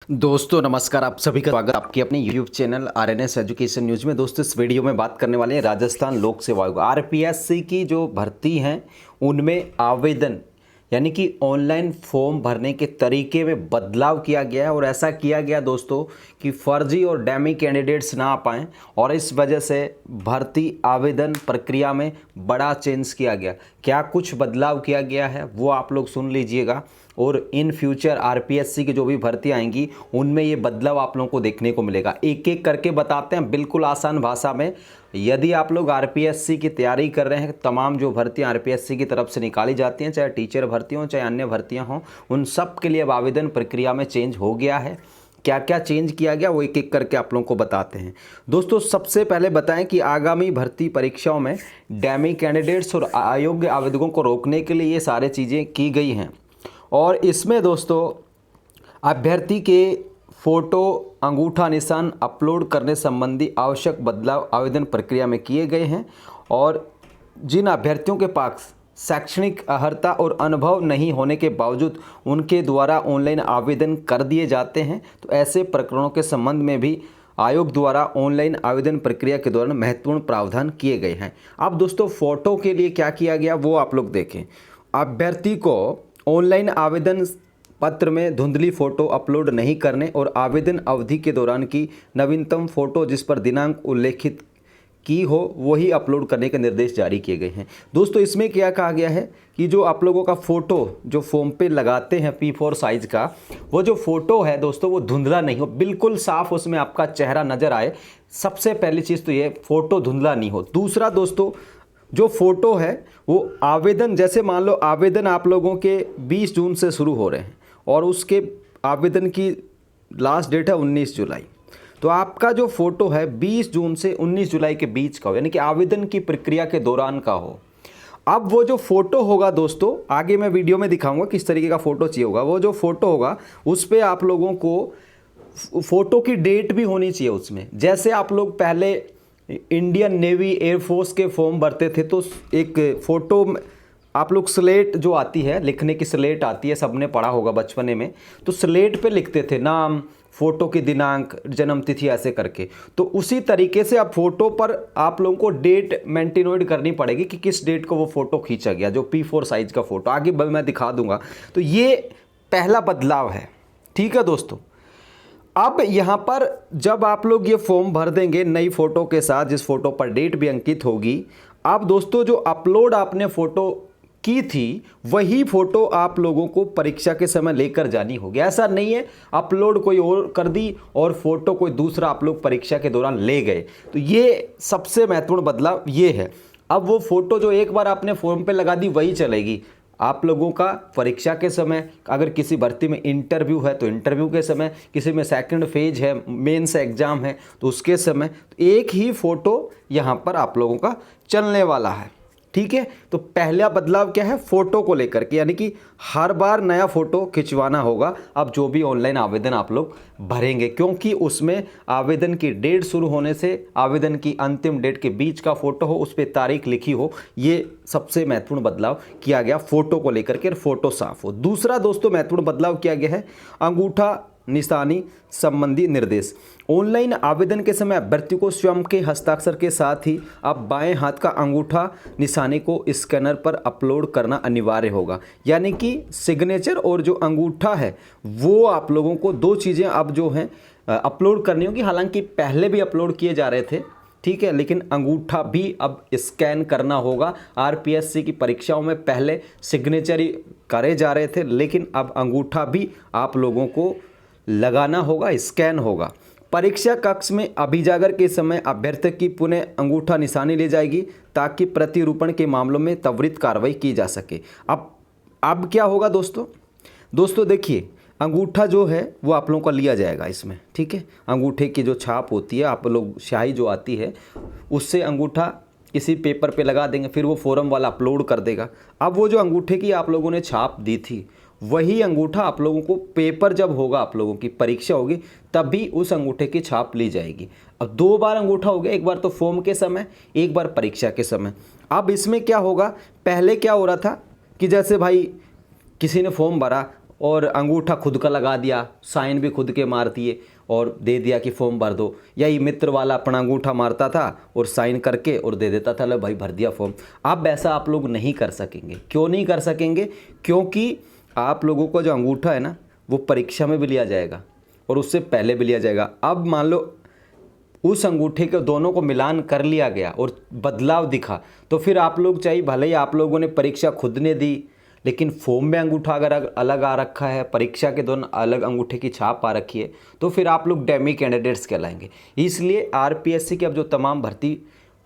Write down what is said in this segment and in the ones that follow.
दोस्तों नमस्कार, आप सभी का स्वागत आपके अपने YouTube channel RNS education news में। दोस्तों इस वीडियो में बात करने वाले हैं राजस्थान लोक सेवा आयोग RPSC की जो भर्ती हैं उनमें आवेदन यानी कि ऑनलाइन फॉर्म भरने के तरीके में बदलाव किया गया है। और ऐसा किया गया दोस्तों कि फर्जी और डैमी कैंडिडेट्स ना आ पाएँ और इस वजह से भर्ती आवेदन प्रक्रिया में बड़ा चेंज किया गया। क्या कुछ बदलाव किया गया है वो आप लोग सुन लीजिएगा। और इन फ्यूचर RPSC की जो भी भर्ती आएंगी उनमें ये बदलाव आप लोगों को देखने को मिलेगा। एक एक करके बताते हैं बिल्कुल आसान भाषा में। यदि आप लोग RPSC की तैयारी कर रहे हैं, तमाम जो भर्तियां RPSC की तरफ से निकाली जाती हैं, चाहे टीचर भर्ती हों चाहे अन्य भर्तियां हों, उन सब के लिए अब आवेदन प्रक्रिया में चेंज हो गया है। क्या क्या चेंज किया गया वो एक एक करके आप लोगों को बताते हैं। दोस्तों सबसे पहले बताएं कि आगामी भर्ती परीक्षाओं में डैमी कैंडिडेट्स और अयोग्य आवेदकों को रोकने के लिए ये सारी चीज़ें की गई हैं। और इसमें दोस्तों अभ्यर्थी के फ़ोटो अंगूठा निशान अपलोड करने संबंधी आवश्यक बदलाव आवेदन प्रक्रिया में किए गए हैं। और जिन अभ्यर्थियों के पास शैक्षणिक अर्हता और अनुभव नहीं होने के बावजूद उनके द्वारा ऑनलाइन आवेदन कर दिए जाते हैं, तो ऐसे प्रकरणों के संबंध में भी आयोग द्वारा ऑनलाइन आवेदन प्रक्रिया के दौरान महत्वपूर्ण प्रावधान किए गए हैं। अब दोस्तों फ़ोटो के लिए क्या किया गया वो आप लोग देखें। अभ्यर्थी को ऑनलाइन आवेदन पत्र में धुंधली फ़ोटो अपलोड नहीं करने और आवेदन अवधि के दौरान की नवीनतम फ़ोटो जिस पर दिनांक उल्लेखित की हो वही अपलोड करने के निर्देश जारी किए गए हैं। दोस्तों इसमें क्या कहा गया है कि जो आप लोगों का फ़ोटो जो फॉर्म पे लगाते हैं P4 साइज़ का, वो जो फ़ोटो है दोस्तों वो धुंधला नहीं हो, बिल्कुल साफ़ उसमें आपका चेहरा नज़र आए। सबसे पहली चीज़ तो ये फ़ोटो धुंधला नहीं हो। दूसरा दोस्तों जो फ़ोटो है वो आवेदन, जैसे मान लो आवेदन आप लोगों के 20 जून से शुरू हो रहे हैं और उसके आवेदन की लास्ट डेट है 19 जुलाई, तो आपका जो फ़ोटो है 20 जून से 19 जुलाई के बीच का हो, यानी कि आवेदन की प्रक्रिया के दौरान का हो। अब वो जो फ़ोटो होगा दोस्तों, आगे मैं वीडियो में दिखाऊंगा किस तरीके का फ़ोटो चाहिए होगा। वो जो फ़ोटो होगा उस पर आप लोगों को फ़ोटो की डेट भी होनी चाहिए उसमें। जैसे आप लोग पहले इंडियन नेवी एयरफोर्स के फॉर्म भरते थे तो एक फ़ोटो आप लोग स्लेट जो आती है, लिखने की स्लेट आती है, सबने पढ़ा होगा बचपने में, तो स्लेट पे लिखते थे नाम, फ़ोटो की दिनांक, जन्म तिथि ऐसे करके। तो उसी तरीके से अब फ़ोटो पर आप लोगों को डेट मेंटेनोइड करनी पड़ेगी कि किस डेट को वो फ़ोटो खींचा गया, जो P4 साइज़ का फ़ोटो। आगे मैं दिखा दूंगा। तो ये पहला बदलाव है, ठीक है दोस्तों। अब यहाँ पर जब आप लोग ये फॉर्म भर देंगे नई फ़ोटो के साथ, जिस फ़ोटो पर डेट भी अंकित होगी, अब दोस्तों जो अपलोड आपने फ़ोटो की थी वही फ़ोटो आप लोगों को परीक्षा के समय लेकर जानी होगी। ऐसा नहीं है अपलोड कोई और कर दी और फ़ोटो कोई दूसरा आप लोग परीक्षा के दौरान ले गए। तो ये सबसे महत्वपूर्ण बदलाव ये है। अब वो फ़ोटो जो एक बार आपने फॉर्म पे लगा दी वही चलेगी आप लोगों का परीक्षा के समय। अगर किसी भर्ती में इंटरव्यू है तो इंटरव्यू के समय, किसी में सेकंड फेज है, मेंस एग्ज़ाम है तो उसके समय एक ही फ़ोटो यहाँ पर आप लोगों का चलने वाला है, ठीक है। तो पहला बदलाव क्या है, फ़ोटो को लेकर के, यानी कि हर बार नया फ़ोटो खिंचवाना होगा अब जो भी ऑनलाइन आवेदन आप लोग भरेंगे, क्योंकि उसमें आवेदन की डेट शुरू होने से आवेदन की अंतिम डेट के बीच का फ़ोटो हो, उस पर तारीख लिखी हो। ये सबसे महत्वपूर्ण बदलाव किया गया फ़ोटो को लेकर के, फ़ोटो साफ हो। दूसरा दोस्तों महत्वपूर्ण बदलाव किया गया है अंगूठा निशानी संबंधी निर्देश। ऑनलाइन आवेदन के समय अभ्यर्थी को स्वयं के हस्ताक्षर के साथ ही अब बाएं हाथ का अंगूठा निशानी को स्कैनर पर अपलोड करना अनिवार्य होगा। यानी कि सिग्नेचर और जो अंगूठा है वो आप लोगों को दो चीज़ें अब जो हैं अपलोड करनी होगी। हालांकि पहले भी अपलोड किए जा रहे थे, ठीक है, लेकिन अंगूठा भी अब स्कैन करना होगा। RPSC की परीक्षाओं में पहले सिग्नेचर ही करे जा रहे थे, लेकिन अब अंगूठा भी आप लोगों को लगाना होगा, स्कैन होगा। परीक्षा कक्ष में अभिजागर के समय अभ्यर्थी की पुनः अंगूठा निशानी ली जाएगी ताकि प्रतिरूपण के मामलों में त्वरित कार्रवाई की जा सके। अब क्या होगा दोस्तों देखिए, अंगूठा जो है वो आप लोगों का लिया जाएगा इसमें, ठीक है। अंगूठे की जो छाप होती है, आप लोग स्याही जो आती है उससे अंगूठा किसी पेपर पे लगा देंगे, फिर वो फॉर्म वाला अपलोड कर देगा। अब वो जो अंगूठे की आप लोगों ने छाप दी थी वही अंगूठा आप लोगों को पेपर जब होगा, आप लोगों की परीक्षा होगी, तभी उस अंगूठे की छाप ली जाएगी। अब दो बार अंगूठा हो गया, एक बार तो फॉर्म के समय, एक बार परीक्षा के समय। अब इसमें क्या होगा, पहले क्या हो रहा था कि जैसे भाई किसी ने फॉर्म भरा और अंगूठा खुद का लगा दिया, साइन भी खुद के मार दिए और दे दिया कि फॉर्म भर दो। यही मित्र वाला अपना अंगूठा मारता था और साइन करके और दे देता था, लो भाई भर दिया फॉर्म। अब ऐसा आप लोग नहीं कर सकेंगे। क्यों नहीं कर सकेंगे? क्योंकि आप लोगों को जो अंगूठा है ना, वो परीक्षा में भी लिया जाएगा और उससे पहले भी लिया जाएगा। अब मान लो उस अंगूठे के दोनों को मिलान कर लिया गया और बदलाव दिखा, तो फिर आप लोग चाहिए भले ही आप लोगों ने परीक्षा खुद ने दी, लेकिन फॉर्म में अंगूठा अगर अलग आ रखा है, परीक्षा के दोनों अलग अंगूठे की छाप आ रखी है, तो फिर आप लोग डेमी कैंडिडेट्स कहलाएंगे। इसलिए आरपीएससी की अब जो तमाम भर्ती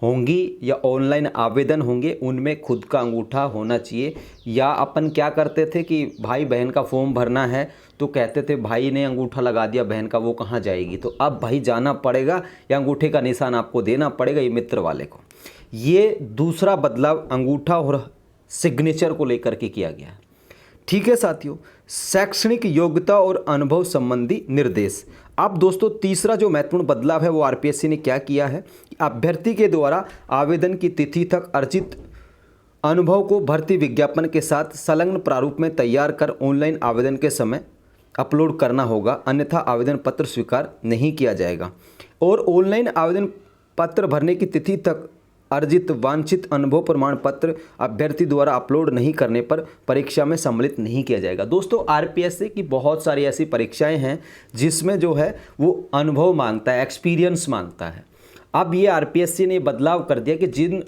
होंगी या ऑनलाइन आवेदन होंगे, उनमें खुद का अंगूठा होना चाहिए। या अपन क्या करते थे कि भाई बहन का फॉर्म भरना है तो कहते थे भाई ने अंगूठा लगा दिया बहन का, वो कहाँ जाएगी? तो अब भाई जाना पड़ेगा या अंगूठे का निशान आपको देना पड़ेगा ये मित्र वाले को। ये दूसरा बदलाव अंगूठा और सिग्नेचर को लेकर के किया गया है। ठीक है साथियों, शैक्षणिक योग्यता और अनुभव संबंधी निर्देश। अब दोस्तों तीसरा जो महत्वपूर्ण बदलाव है वो आरपीएससी ने क्या किया है, अभ्यर्थी के द्वारा आवेदन की तिथि तक अर्जित अनुभव को भर्ती विज्ञापन के साथ संलग्न प्रारूप में तैयार कर ऑनलाइन आवेदन के समय अपलोड करना होगा, अन्यथा आवेदन पत्र स्वीकार नहीं किया जाएगा। और ऑनलाइन आवेदन पत्र भरने की तिथि तक अर्जित वांछित अनुभव प्रमाण पत्र अभ्यर्थी द्वारा अपलोड नहीं करने पर परीक्षा में सम्मिलित नहीं किया जाएगा। दोस्तों आरपीएससी की बहुत सारी ऐसी परीक्षाएं हैं जिसमें जो है वो अनुभव मांगता है, एक्सपीरियंस मांगता है। अब ये आरपीएससी ने बदलाव कर दिया कि जिन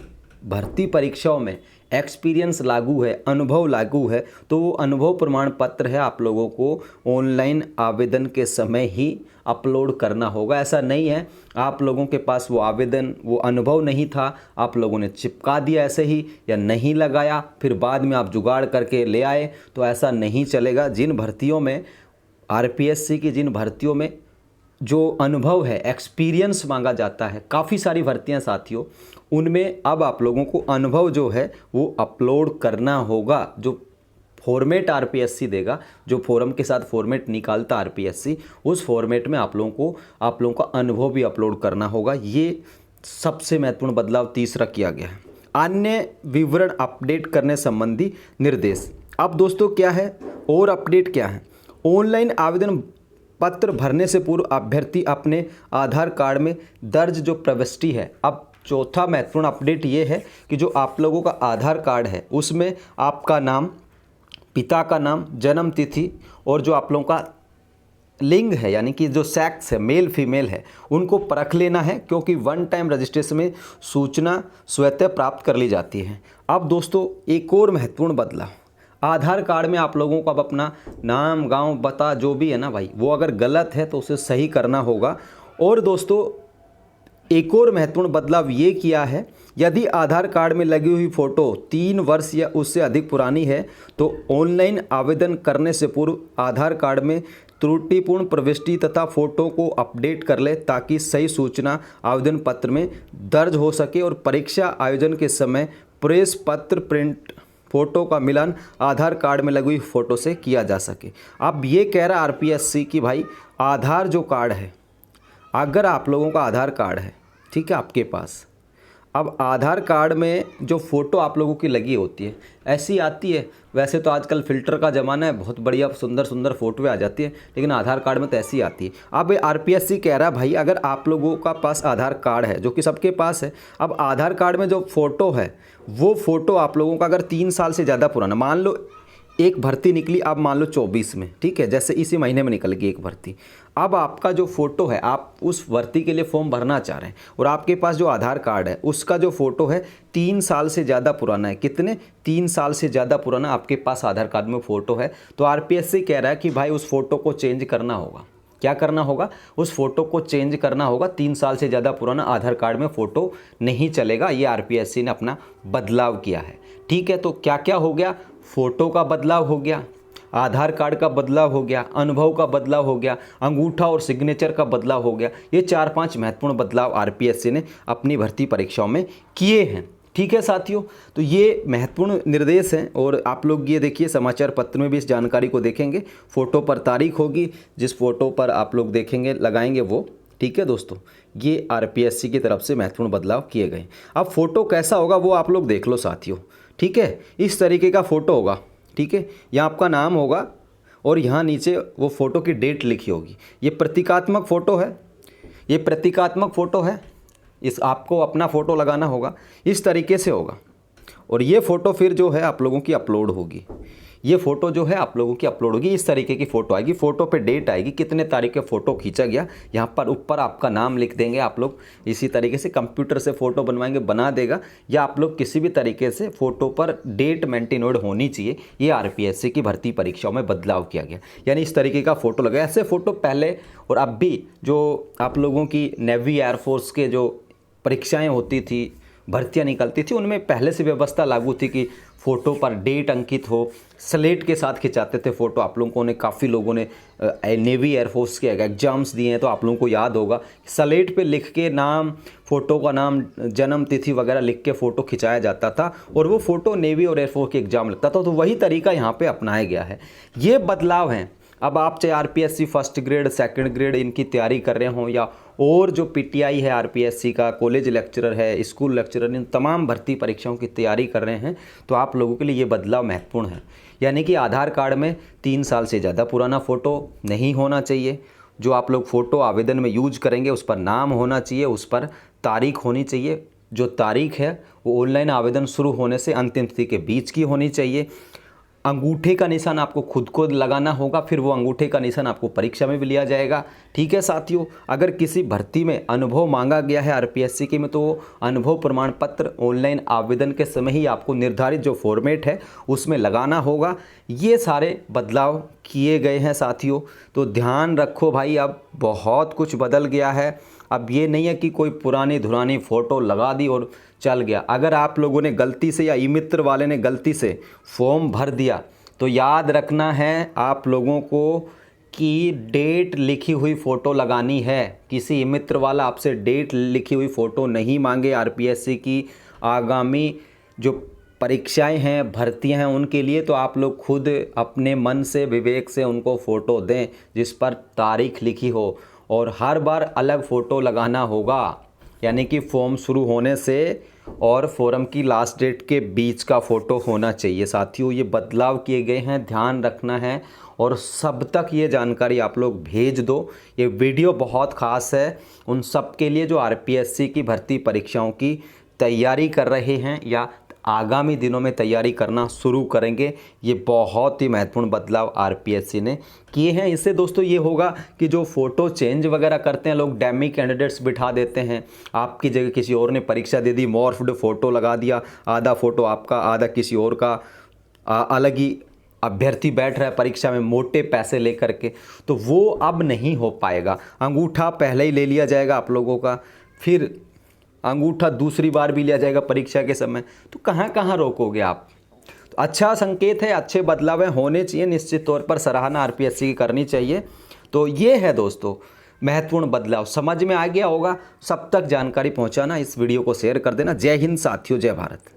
भर्ती परीक्षाओं में एक्सपीरियंस लागू है, अनुभव लागू है, तो वो अनुभव प्रमाण पत्र है आप लोगों को ऑनलाइन आवेदन के समय ही अपलोड करना होगा। ऐसा नहीं है आप लोगों के पास वो आवेदन, वो अनुभव नहीं था, आप लोगों ने चिपका दिया ऐसे ही या नहीं लगाया, फिर बाद में आप जुगाड़ करके ले आए, तो ऐसा नहीं चलेगा। जिन भर्तियों में आरपीएससी की जिन भर्तियों में जो अनुभव है, एक्सपीरियंस मांगा जाता है, काफ़ी सारी भर्तियां साथियों, उनमें अब आप लोगों को अनुभव जो है वो अपलोड करना होगा। जो फॉर्मेट आरपीएससी देगा, जो फॉर्म के साथ फॉर्मेट निकालता आरपीएससी, उस फॉर्मेट में आप लोगों का अनुभव भी अपलोड करना होगा। ये सबसे महत्वपूर्ण बदलाव तीसरा किया गया है। अन्य विवरण अपडेट करने संबंधी निर्देश। अब दोस्तों क्या है और अपडेट क्या है, ऑनलाइन आवेदन पत्र भरने से पूर्व अभ्यर्थी अपने आधार कार्ड में दर्ज जो प्रविष्टि है, अब चौथा महत्वपूर्ण अपडेट ये है कि जो आप लोगों का आधार कार्ड है उसमें आपका नाम, पिता का नाम, जन्म तिथि और जो आप लोगों का लिंग है यानी कि जो सेक्स है, मेल फीमेल है, उनको परख लेना है, क्योंकि वन टाइम रजिस्ट्रेशन में सूचना स्वतः प्राप्त कर ली जाती है। अब दोस्तों एक और महत्वपूर्ण बदलाव, आधार कार्ड में आप लोगों को अब अपना नाम, गांव, पता जो भी है ना भाई, वो अगर गलत है तो उसे सही करना होगा। और दोस्तों एक और महत्वपूर्ण बदलाव ये किया है, यदि आधार कार्ड में लगी हुई फ़ोटो 3 वर्ष या उससे अधिक पुरानी है तो ऑनलाइन आवेदन करने से पूर्व आधार कार्ड में त्रुटिपूर्ण प्रविष्टि तथा फ़ोटो को अपडेट कर ले, ताकि सही सूचना आवेदन पत्र में दर्ज हो सके और परीक्षा आयोजन के समय प्रेस पत्र प्रिंट फ़ोटो का मिलान आधार कार्ड में लगी हुई फ़ोटो से किया जा सके। अब ये कह रहा आरपीएससी कि भाई आधार जो कार्ड है, अगर आप लोगों का आधार कार्ड है, ठीक है, आपके पास, अब आधार कार्ड में जो फ़ोटो आप लोगों की लगी होती है ऐसी आती है। वैसे तो आजकल फ़िल्टर का ज़माना है, बहुत बढ़िया सुंदर सुंदर फ़ोटोएँ आ जाती है, लेकिन आधार कार्ड में तो ऐसी आती है। अब आरपीएससी कह रहा है भाई अगर आप लोगों का पास आधार कार्ड है, जो कि सबके पास है, अब आधार कार्ड में जो फ़ोटो है वो फ़ोटो आप लोगों का अगर 3 साल से ज़्यादा पुराना, मान लो एक भर्ती निकली, अब मान लो 24 में, ठीक है, जैसे इसी महीने में निकल गई एक भर्ती, अब आपका जो फ़ोटो है, आप उस भर्ती के लिए फॉर्म भरना चाह रहे हैं और आपके पास जो आधार कार्ड है उसका जो फ़ोटो है 3 साल से ज़्यादा पुराना है, कितने, 3 साल से ज़्यादा पुराना आपके पास आधार कार्ड में फ़ोटो है, तो आरपीएससी कह रहा है कि भाई उस फ़ोटो को चेंज करना होगा। क्या करना होगा? उस फोटो को चेंज करना होगा। 3 साल से ज़्यादा पुराना आधार कार्ड में फ़ोटो नहीं चलेगा। ये आरपीएससी ने अपना बदलाव किया है। ठीक है, तो क्या क्या हो गया? फ़ोटो का बदलाव हो गया, आधार कार्ड का बदलाव हो गया, अनुभव का बदलाव हो गया, अंगूठा और सिग्नेचर का बदलाव हो गया। ये 4-5 महत्वपूर्ण बदलाव आरपीएससी ने अपनी भर्ती परीक्षाओं में किए हैं। ठीक है साथियों, तो ये महत्वपूर्ण निर्देश हैं और आप लोग ये देखिए समाचार पत्र में भी इस जानकारी को देखेंगे। फ़ोटो पर तारीख होगी, जिस फ़ोटो पर आप लोग देखेंगे लगाएंगे वो। ठीक है दोस्तों, ये आरपीएससी की तरफ से महत्वपूर्ण बदलाव किए गए। अब फ़ोटो कैसा होगा वो आप लोग देख लो साथियों। ठीक है, इस तरीके का फ़ोटो होगा। ठीक है, यहाँ आपका नाम होगा और यहाँ नीचे वो फ़ोटो की डेट लिखी होगी। ये प्रतीकात्मक फ़ोटो है, ये प्रतीकात्मक फ़ोटो है, इस आपको अपना फ़ोटो लगाना होगा, इस तरीके से होगा। और ये फ़ोटो फिर जो है आप लोगों की अपलोड होगी, ये फ़ोटो जो है आप लोगों की अपलोड होगी। इस तरीके की फ़ोटो आएगी, फ़ोटो पे डेट आएगी, कितने तारीख के फ़ोटो खींचा गया, यहाँ पर ऊपर आपका नाम लिख देंगे आप लोग। इसी तरीके से कंप्यूटर से फ़ोटो बनवाएंगे, बना देगा, या आप लोग किसी भी तरीके से फ़ोटो पर डेट मेंटेनोड होनी चाहिए। ये आरपीएससी की भर्ती परीक्षाओं में बदलाव किया गया, यानी इस तरीके का फ़ोटो लगा। ऐसे फ़ोटो पहले और अब भी जो आप लोगों की नेवी एयरफोर्स के जो परीक्षाएँ होती थी, भर्तियाँ निकलती थी, उनमें पहले से व्यवस्था लागू थी कि फ़ोटो पर डेट अंकित हो। स्लेट के साथ खिंचाते थे फ़ोटो। आप लोगों ने, काफ़ी लोगों ने नेवी एयरफोर्स के एग्ज़ाम्स दिए हैं तो आप लोगों को याद होगा, स्लेट पे लिख के नाम, फ़ोटो का नाम, जन्म तिथि वगैरह लिख के फ़ोटो खिंचाया जाता था और वो फ़ोटो नेवी और एयरफोर्स के एग्ज़ाम लगता था। तो वही तरीका यहाँ पर अपनाया गया है। ये बदलाव हैं। अब आप चाहे RPSC first grade, second grade इनकी तैयारी कर रहे हों, या और जो पीटीआई है आरपीएससी का, कॉलेज लेक्चरर है, स्कूल लेक्चरर, इन तमाम भर्ती परीक्षाओं की तैयारी कर रहे हैं, तो आप लोगों के लिए ये बदलाव महत्वपूर्ण है। यानी कि आधार कार्ड में 3 साल से ज़्यादा पुराना फ़ोटो नहीं होना चाहिए। जो आप लोग फ़ोटो आवेदन में यूज करेंगे उस पर नाम होना चाहिए, उस पर तारीख होनी चाहिए। जो तारीख है वो ऑनलाइन आवेदन शुरू होने से अंतिम तिथि के बीच की होनी चाहिए। अंगूठे का निशान आपको खुद को लगाना होगा, फिर वो अंगूठे का निशान आपको परीक्षा में भी लिया जाएगा। ठीक है साथियों, अगर किसी भर्ती में अनुभव मांगा गया है आरपीएससी की में, तो वो अनुभव प्रमाण पत्र ऑनलाइन आवेदन के समय ही आपको निर्धारित जो फॉर्मेट है उसमें लगाना होगा। ये सारे बदलाव किए गए हैं साथियों, तो ध्यान रखो भाई, अब बहुत कुछ बदल गया है। अब ये नहीं है कि कोई पुरानी धुरानी फ़ोटो लगा दी और चल गया। अगर आप लोगों ने गलती से या ई मित्र वाले ने गलती से फॉर्म भर दिया तो याद रखना है आप लोगों को कि डेट लिखी हुई फ़ोटो लगानी है। किसी ई मित्र वाला आपसे डेट लिखी हुई फ़ोटो नहीं मांगे। आरपीएससी की आगामी जो परीक्षाएं हैं, भर्तियां हैं, उनके लिए तो आप लोग खुद अपने मन से, विवेक से उनको फ़ोटो दें जिस पर तारीख लिखी हो, और हर बार अलग फ़ोटो लगाना होगा। यानी कि फॉर्म शुरू होने से और फॉर्म की लास्ट डेट के बीच का फ़ोटो होना चाहिए साथियों। ये बदलाव किए गए हैं, ध्यान रखना है, और सब तक ये जानकारी आप लोग भेज दो। ये वीडियो बहुत ख़ास है उन सब के लिए जो आरपीएससी की भर्ती परीक्षाओं की तैयारी कर रहे हैं या आगामी दिनों में तैयारी करना शुरू करेंगे। ये बहुत ही महत्वपूर्ण बदलाव आरपीएससी ने किए हैं। इससे दोस्तों ये होगा कि जो फ़ोटो चेंज वगैरह करते हैं लोग, डैमी कैंडिडेट्स बिठा देते हैं, आपकी जगह किसी और ने परीक्षा दे दी, मॉर्फ्ड फ़ोटो लगा दिया, आधा फ़ोटो आपका, आधा किसी और का, अलग ही अभ्यर्थी बैठ रहा है परीक्षा में मोटे पैसे लेकर के, तो वो अब नहीं हो पाएगा। अंगूठा पहले ही ले लिया जाएगा आप लोगों का, फिर अंगूठा दूसरी बार भी लिया जाएगा परीक्षा के समय, तो कहाँ कहाँ रोकोगे आप। तो अच्छा संकेत है, अच्छे बदलाव होने चाहिए, निश्चित तौर पर सराहना आरपीएससी की करनी चाहिए। तो ये है दोस्तों महत्वपूर्ण बदलाव, समझ में आ गया होगा। सब तक जानकारी पहुंचाना, इस वीडियो को शेयर कर देना। जय हिंद साथियों, जय भारत।